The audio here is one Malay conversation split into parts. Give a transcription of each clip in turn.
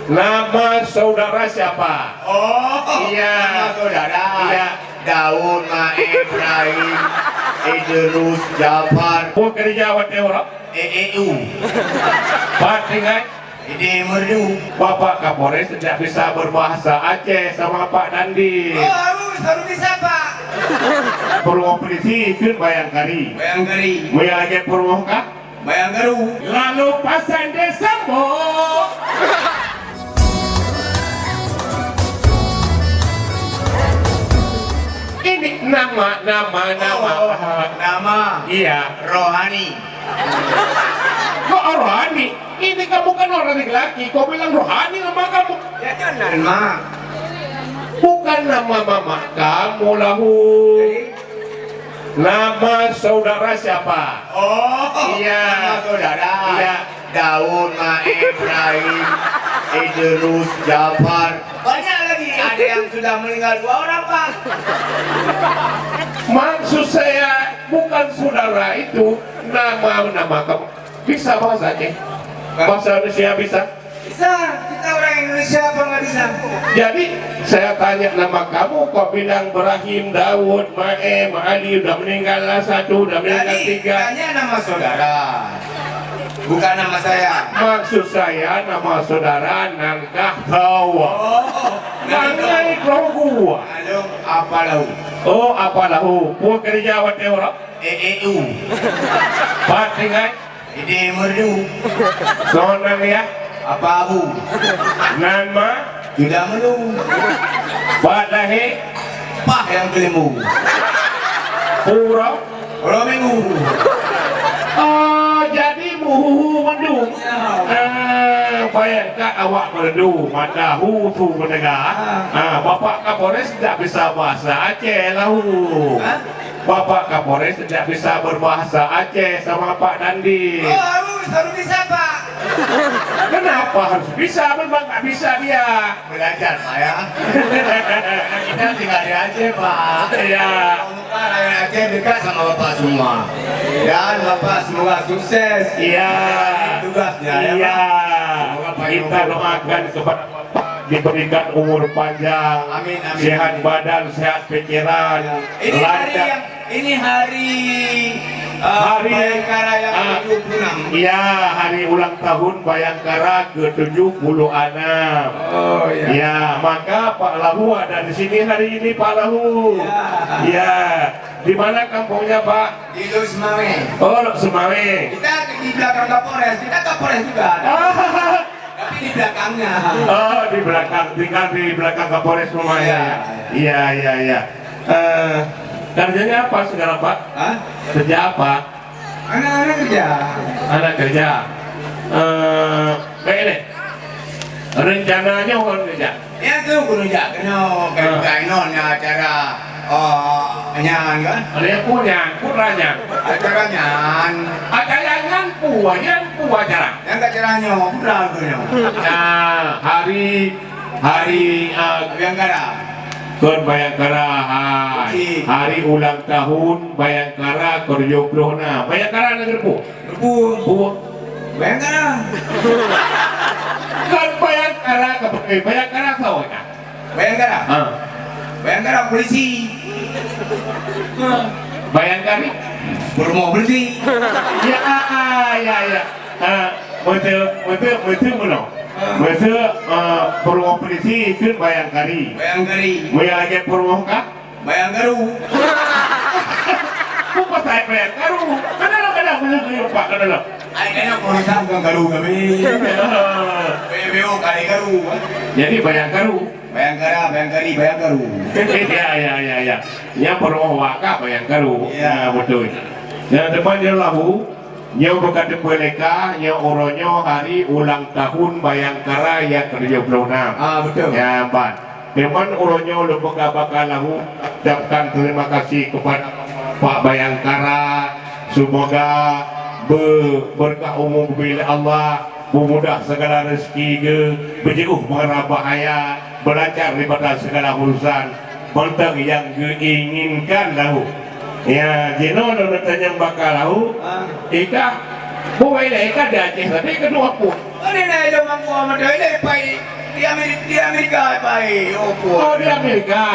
Nama saudara siapa? Oh, Iya. nama saudara. Iya. Daud, Maim, Ibrahim, Idrus, Jafar, Buat kerja awak orang. EU, Pak tinggal. Ide Merdu. Bapak Kapolres tidak bisa berbahasa Aceh sama Pak Dandi. Oh, harus bisa Pak. Perlu operasi ke Bayangkari. Bayangkari, Mau lagi perlu kah? Bayanggaru. Lalu pasan Desember. Ini nama. Nama Iya. Rohani. Kok rohani? Ini kamu kan orang laki-laki. Kau bilang rohani nama kamu? Ya jangan Mak. Bukan nama mama kamu lahu. Nama saudara siapa? Oh, Iya. nama saudara. Iya. Daud, Maim, Ibrahim, Idrus, Jafar. Banyak lagi. Ada yang sudah meninggal 2 orang Pak. Maksud saya bukan saudara itu nama kamu. Bisa bahasa Aceh? Bahasa Indonesia bisa? Bisa. Kita orang Indonesia apa nggak bisa? Jadi saya tanya nama kamu, kau bilang Ibrahim, Daud, Maem, Ali, udah meninggal lah 1, udah meninggal Jadi 3. tanya nama saudara. Bukan nama saya. Maksud saya nama saudara Nangkah Tawa. Oh, Nangai kau gua. Halo, apa lau? Oh, apa lahu? Buat kerja awak orang. EU, Pak tinggal. Ide Merdu. Sonang ya. Apa Abu? Nama. Tidak melu. Pak Dahe. Pah yang kelimu. Pura. Kalau minggu. Oh, jadi muhu mendung. Bayangkan awak merdu, madahu tu mendengar. Bapak Kapolres tidak bisa bahasa Aceh lahu. Bapak Kapolres tidak bisa berbahasa Aceh sama Pak Dandi. Oh, harus bisa Pak. Kenapa harus bisa? Memang nggak bisa dia. Belajar Pak ya. Kita tinggal di Aceh Pak. Iya. Muka rakyat Aceh dekat sama Bapak semua. Dan Bapak semoga sukses. Iya. Tugasnya ya Iya. Pak. Kita doakan kepada Bapak diberikan umur panjang, Amin, amin. sehat badan, sehat pikiran, lancar. Ini hari Hari- Bayangkara yang Ah. ke-76. Iya, hari ulang tahun Bayangkara ke-76. Oh Ya, maka Pak Lahu ada di sini hari ini Pak Lahu. Ya. Ya, di mana kampungnya Pak? Di Lus Mame. Oh, Semawe. Kita di belakang Kapolres. Kita Kapolres juga ada. Ah, Tapi di belakangnya. oh, di belakang, tinggal di belakang Kapolres rumah ya. Iya, iya, iya. Kerjanya apa sekarang Pak? Hah? Kerja apa? Anak-anak kerja. Anak kerja. Begini. Rencananya mau kerja. Ya tuh kudu kena kayak nonnya acara nyanyi kan? Ada yang punya, kurangnya. Acara nyanyi. Acaranya puanya, acara. Yang acaranya putra kudu. Nah, hari Bayangkara. Kon Bayangkara hari ulang tahun Bayangkara Koryokrona. Bayangkara negeri pu. Rebu. Bayangkara. Kan Bayangkara sawah. Bayangkara. Bayangkara polisi. Bayangkari. Bermo polisi. Ya. Betul mana? Betul perlu operasi ke Bayangkari. Bayangkari. Mau lagi perlu kah? Bayanggaru. Bukan saya Bayangkaru. Kadang lupa kadang. Ay kaya urusan kang garu kami. PBO kali garu. Jadi Bayangkaru. Bayangkara, Bayangkari, Bayanggaru. Ya. Yang perlu waka Bayangkaru. Ya. Betul. Yang depannya lahu. Yang berkata peleka, yang oronyo hari ulang tahun Bayangkara yang ke-76. Betul. Ya, Pak. Memang oronyo lembaga bakal lahu ucapkan terima kasih kepada Pak Bayangkara. Semoga berkah umum bila Allah memudah segala rezeki ke berjauh mengarah bahaya, belajar daripada segala urusan bentang yang diinginkan lahu. Ya, jino nonton yang bakal lahu. Ika, bukan ika di Aceh tapi kedua pun. Mana nak ada mampu amat dah pai di Amerika pai. Oh Oh puan. di Amerika.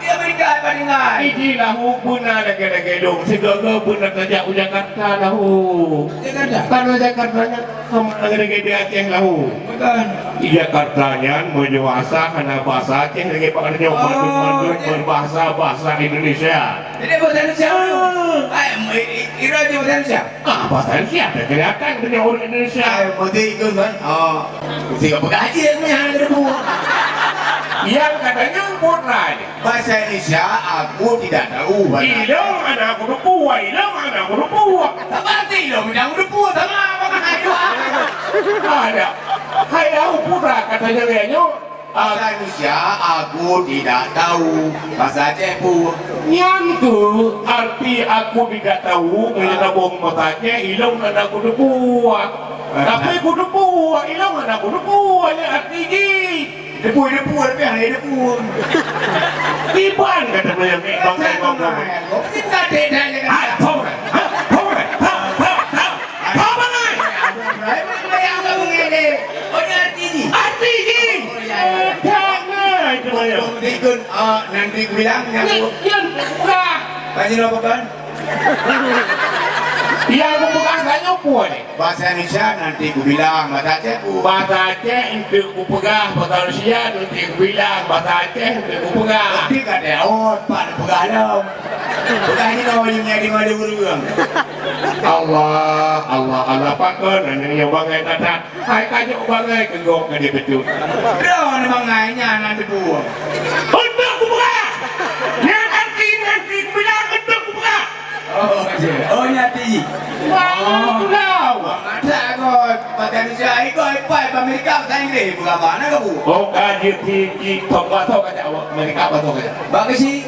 Di Amerika apa dengan? Ini lahu puna lagi dong. Segala puna kerja Jakarta lahu. Jakarta. Karena Jakartanya sama lagi di Aceh lahu. Bukan. Di Jakartanya menjewasa karena bahasa Aceh lagi pakai mandun berbahasa Indonesia. Ini bahasa Indonesia. Ira di bahasa Indonesia. Bahasa Indonesia ada kelihatan punya orang Indonesia. Mesti ikut kan? Oh, mesti kau gaji punya ada buah. Yang katanya putra. Bahasa Indonesia aku tidak tahu. Ilong anak aku dua, ilong anak aku dua. Tak pasti loh, bidang udah buah sama apa kan ayo. Ada. Hai aku putra katanya kayaknya. Bahasa Indonesia aku tidak tahu. Bahasa Aceh pun. Yang tu arti aku tidak tahu menyenabung matanya ilong anak aku dua. Tapi aku dua, ilong anak aku dua yang arti ni. Depuh tapi yang lain depuh. Iban kata beliau ni bangsa bangsa. Kau mesti tak ada dah jangan. Ah, tahu tak? Tahu tak? Tahu mana? Yang kamu ngene. Oh ni arti ni. Arti ni. Jangan itu beliau. Kau mesti ikut. Nanti aku bilang aku. Yang bukan. Tanya apa kan? Yang bukan saya puan ni. Bahasa Indonesia nanti aku bilang. Bahasa Aceh pun. Bahasa Aceh untuk ku pegang, bahasa Rusia nanti ku bilang, bahasa Aceh untuk ku pegang. Tapi kat dia, oh, Pak nak pegang dalam. Pegang ni kau yang nyari mana beruang. Allah pakar dan yang bangai tata. Hai kajuk bangai kegok ke dia betul. Dah ni bangainya nanti buang. Untuk ku pegang. Yang nanti ku bilang untuk ku pegang. Oh nyati. Wah, tu tahu. Ada kau bahasa Indonesia ikut ipai Amerika bahasa Inggeris bukan mana kau? Oh, kaji tinggi tok batok kaca awak mereka batok kaca. Bagus sih.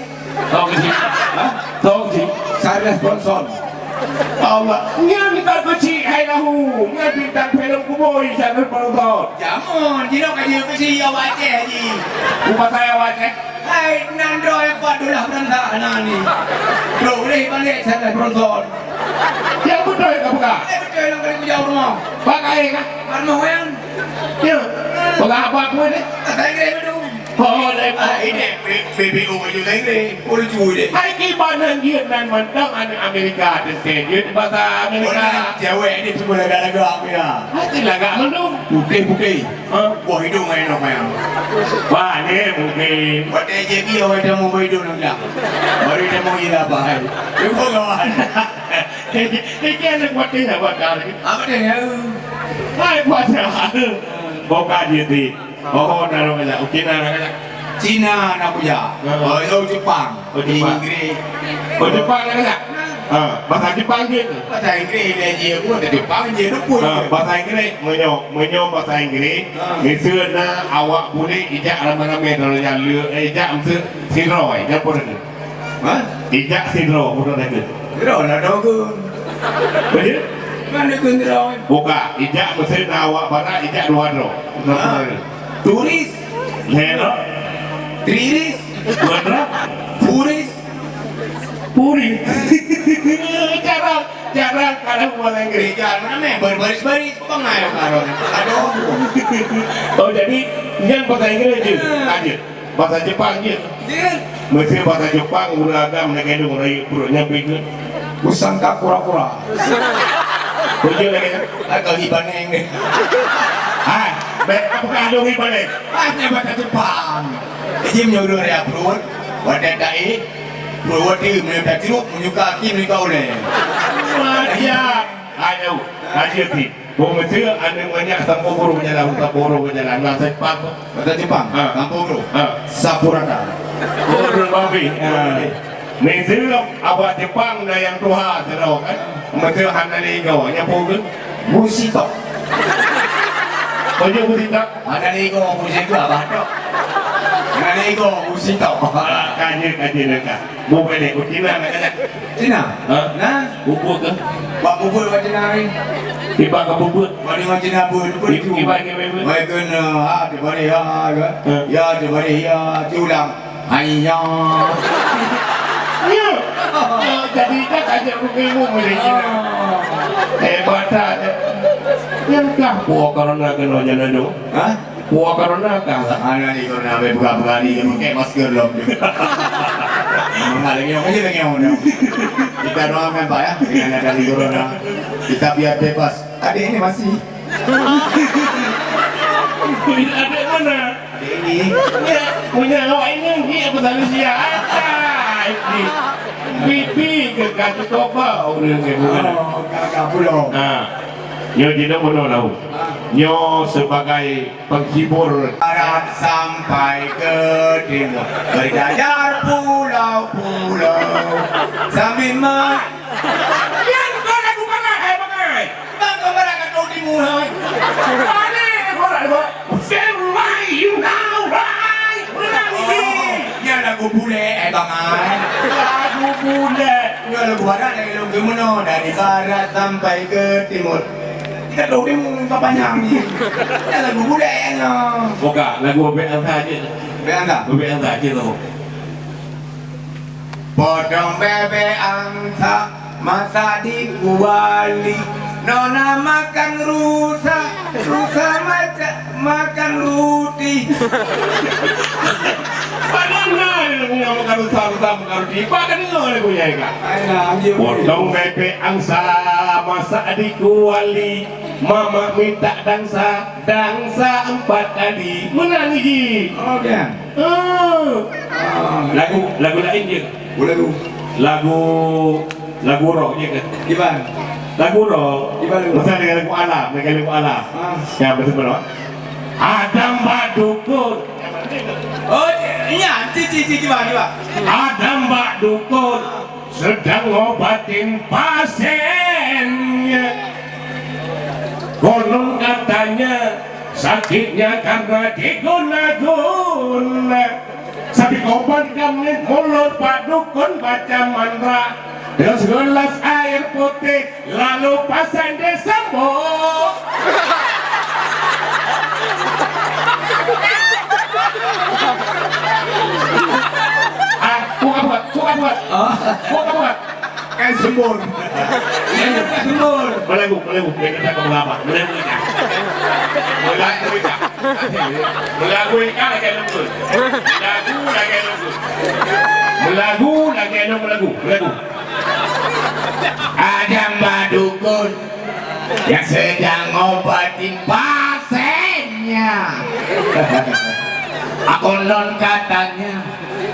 Tahu ke sih? Hah? Tahu sih? Saya sponsor. Allah, ngan kita kecil hai lahu, ngan bintang film kuboi jangan penonton. Jamun, jino kaji kesi awak Aceh haji. Rumah saya wajah. Hai nando yang padulah berantak nani. Boleh balik saya sponsor. Yang betul ya buka. Betul yang kali jauh rumah. Pakai kan? Rumah yang. Ya. Buka apa aku ini? Bahasa Inggeris betul. Oh, dari Ini BBU baju Inggeris. Boleh cuy deh. hai kibanan dia dan mentang anak Amerika dan dia bahasa Amerika. Cewek ini cuma lega-lega aku ya. Hati lah gak mendung. Putih. Buah hidung main apa yang? Wah, ni mungkin. Buat JB awak dah mau hidung nak dah. Baru dah mau gila bahai. Lupa kawan. Ini anak buat dia buat kali. Apa dia? Hai bahasa. Buka dia di. Oh, naruh aja. Okey, naruh aja. Cina nak punya. Oh, Jepang. Oh, Jepang. Inggris. Oh, Jepang aja. Bahasa Jepang dia. Bahasa Inggris dia je. Aku kata Jepang je. Dia pun. Bahasa Inggris menyo bahasa Inggris. Misalnya awak boleh ijak ramai-ramai dalam jalur ijak mesti siroi dia pun ada. Hah? Ijak siroi pun ada. Kira nak dogun. Betul? Mana kira? Buka ijak mesti awak barat ijak dua ro. Turis. Hero. Triris. Dua ro. Puris. Puri. Jarang kalau bahasa Inggris. Gereja mana berbaris-baris. Pengai karo. Aduh. Oh jadi yang bahasa Inggris je. Aja. Bahasa Jepang je. Dia Mesti bahasa Jepang beragam nak kena rayu perutnya bingung. Usangka kura-kura. Kerja lagi kan? Agak hibaneng ni. Hai, baik apa kado ni balik? Hanya bahasa Jepang. Jadi menyuruh dia perut. Wadah dai. Perut dia menyuruh jeruk. Menyuka kaki menyuka oleh. Maja. Ayo, aja ti. Gua mesti ada banyak sampur burung jalan, bahasa Jepang. Bahasa Jepang. Kampung tu. Sapurata. Burung babi. Mesti awak Jepang dah yang tuha terus kan? Mesti hana lego, yang pun. Musito. Kau je mesti tak? Ada lego musito apa tu? Ada lego musito. Kaji dekat. Bukan ni, Cina nak kata. Cina. Nah. Bubur ke? Pak bubur macam mana? Tiba ke bubur? Mari macam mana bubur itu? Tiba. Baik kena. Dia balik ya. Ya, dia balik ya. Diulang. Hanya. Ya. Jadi tak ada buku ibu boleh Cina. Hebat tak? Yang kah puak karena kena jana dong. Hah? Puak karena kah. Ana ni ko na buka-buka ni pakai masker lom. Mengalami yang aja yang kita doakan Pak ya dengan ada corona kita biar bebas. Adik ini masih. Ada mana? Adik ini. Punya awak ini ni apa tadi sia ada. Ini pipi ke kaki topa orang ni bukan. Oh, kakak pulau. Nyo tidak benar tahu. Nyo sebagai penghibur Harap sampai ke timur berjajar pulau-pulau sambil yang kau lagu pakai pakai. bang kembali ke timur hai. Mana kau lagu? Semai you know right. Dia lagu bule bang ai. Lagu bule. Dia lagu barat dari lagu mana dari barat sampai ke timur. Kita tahu dia muka panjang ni. Dia lagu bule nya. Buka lagu band saja. Betul tak? Band saja tu. Potong bebek angsa masa di kuali. Nona makan rusa, rusa makan roti. Mana dia punya makan rusa makan roti? Pakai ni orang punya ikan. Alah, dia Potong bebek angsa masak di kuali. Mama minta dansa 4 kali. Menang ni. Okey. Lagu lain je. Boleh tu. Lagu rock je kan. Iban. Lagu rock. Di mana? Masa dengan lagu alam, Ya betul betul. Adam Badukun. Oh, iya, cici gimana? Adam Badukun sedang ngobatin pasiennya. Konon katanya sakitnya karena diguna-guna. Sapi obat kami mulut Pak Dukun baca mantra dengan segelas air putih lalu pasang disembuh. Bukan. Kayak sembur. Sembur. Melagu, mereka tak mengapa, melagu ikan. Melagu ikan lagi lembut. Melagu lagi. Ada Mbak Dukun yang sedang ngobatin pasiennya. Aku non katanya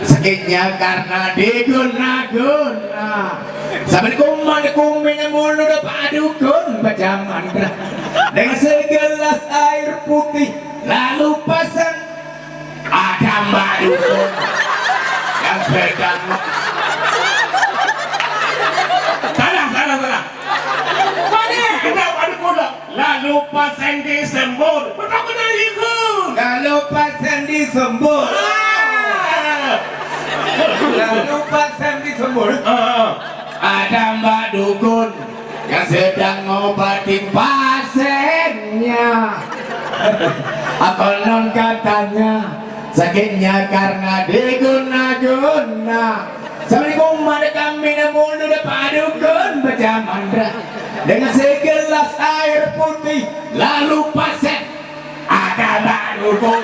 sakitnya karena diguna-guna. Sambil kuman mulu dapat dukun baca mantra dengan segelas air putih lalu pasang ada Mbak Dukun yang sedang Salah. Mana? Ada kodak. Lalu pasang disembur. Betul kena ikut. lalu pasang disembur. Lalu pasang disembur. Ada Mbak Dukun yang sedang ngobatin pasiennya. Konon katanya sakitnya karena diguna-guna. Sambil kuman kami mulu dapat dukun baca mantra dengan segelas air putih lalu pasien ada Mbak Dukun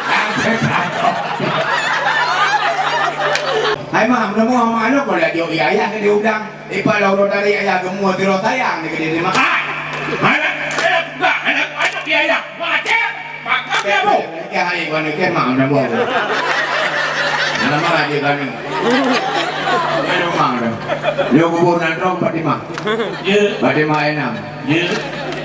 yang sedang Hai mah, udah mau sama ano kalau dia ayah ke dia udang. Ipa lauro dari ayah gemua tiro sayang ni ke dia makan. Anak biaya. Macam. Pakak dia bu. Ke hai kan ke mah udah mau. Nama aja kan. Ini mah dah. Dia kubur nanti Fatima. Ya. Fatima enam. Ya.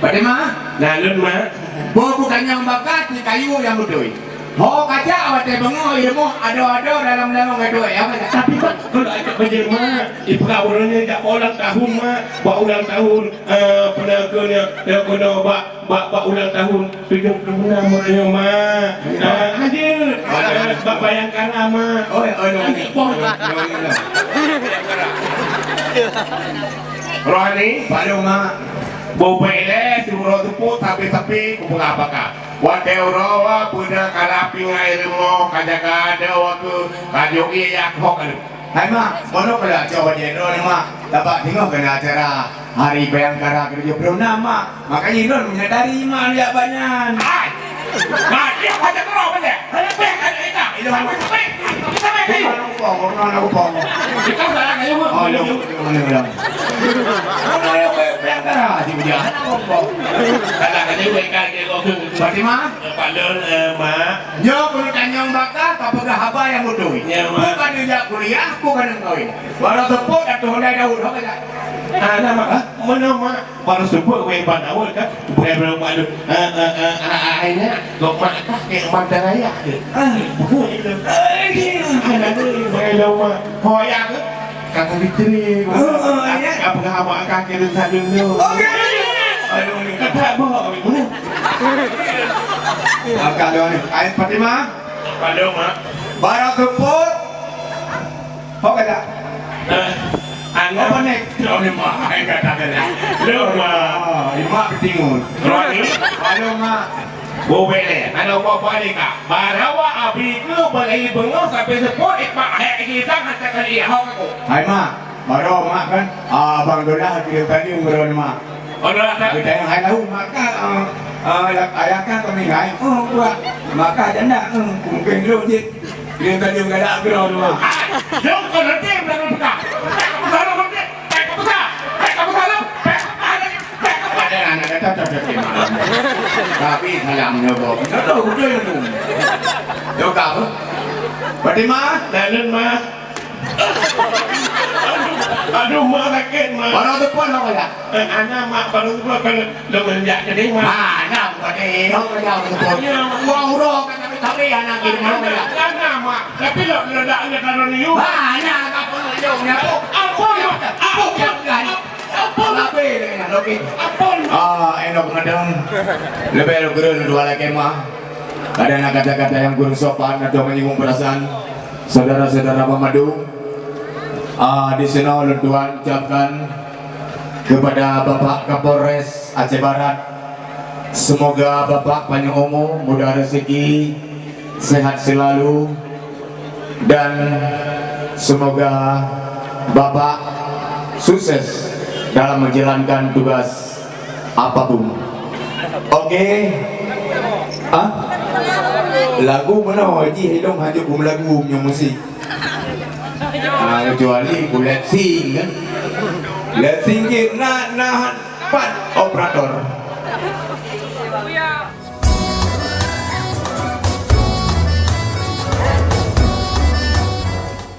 Fatima, Lalu mah. bukan yang bakat ni kayu yang betul. Oh kaca awak teh bengok ilmu ada dalam itu ya apa Tapi pak kalau ajak berjemaah, ibu kaburnya jak ulang tahun mah, buat ulang tahun penagelnya, ya kena buat ulang tahun 76 orang mah. Hadir, bak Bayangkara mah. Oh Rohani, baru mah bau bele si muro tupu tapi kumpul apa kah? Wate urawa punya kalapi ngair mo kajaga ada waktu kajogi yak hok. hai mah mono kala coba dia no mah dapat tengok kena acara Hari Bayangkara kerja belum nama. Makanya Indon menyadari iman dia banyak. Hai. Nah, dia baca terus baca. Ada pek ada itu. Itu apa? Sampai ni. Aku pong. Kita salah kayu. Oh, lu mana? Mana yang Bayangkara di dia? Aku pong. Salah kayu mereka dia kau tu. Fatimah? Balon mak. Yo kuno tanyong baka kapag haba yang mudoy. Bukan dia kuliah, bukan engkau. Baru tepuk atau Honda Daud apa ya? Ada mak. Mana mak? Baru sebut kau yang awal kan. Bukan belum malu. Akhirnya kau mak kah yang mata raya. Bukan itu. Ada tu belum mak. Hoya ke? Kata bitri. Apa haba kaki dan sadung tu. Aduh ni kata apa? Akak dia ni. Ain Fatimah? Balon mak. Baru tepuk. Apa kata? Anda Apa ni? Kau ni mak. Ain kata dia. Lu mak. Imak bertingun. Rani. Halo mak. Boleh, ada apa-apa ni kak? Barawa abi ke bagi bengong sampai sepuluh ikmat hek kita katakan iya hok aku. Hai mak. Baru mak kan. Abang Dolah kita tadi umur mak. Orang nak Kita yang hai tahu maka ayah kan kami hai. Oh buat. Maka janda mungkin lu je. Kita tadi enggak ada agro mak. jom kau nanti belakang buka. Belakang nanti. Kamu buka. Kamu salah. Ada anak kata cocok malam. Tapi salam nyoba. Betul betul itu. Yo kau. Fatimah, Dalun mah. Aduh mak sakit mak. baru telepon apa ya? Anak mak baru tu kalau dah menjak jadi mak. Mana buat dia? Apa yang telepon? Uang urok kan tapi tapi anak ini mana ya? Anak mak. Tapi lo dah ada taruh ni. Mana apa ujungnya? Apa kan? Apa lebih dengan lebih? Apa? Enok ngadang. Lebih lo gerun dua lagi mah. Ada kata-kata yang kurang sopan atau menyinggung perasaan saudara-saudara pemadu. Di sini ulun tuan ucapkan kepada Bapak Kapolres Aceh Barat, semoga Bapak panjang umur, mudah rezeki, sehat selalu, dan semoga Bapak sukses dalam menjalankan tugas apapun. Oke. Lagu mana Haji Hidung hajuk lagu punya musik. Kecuali bulat sing kan. Let sing nak nahan pat operator.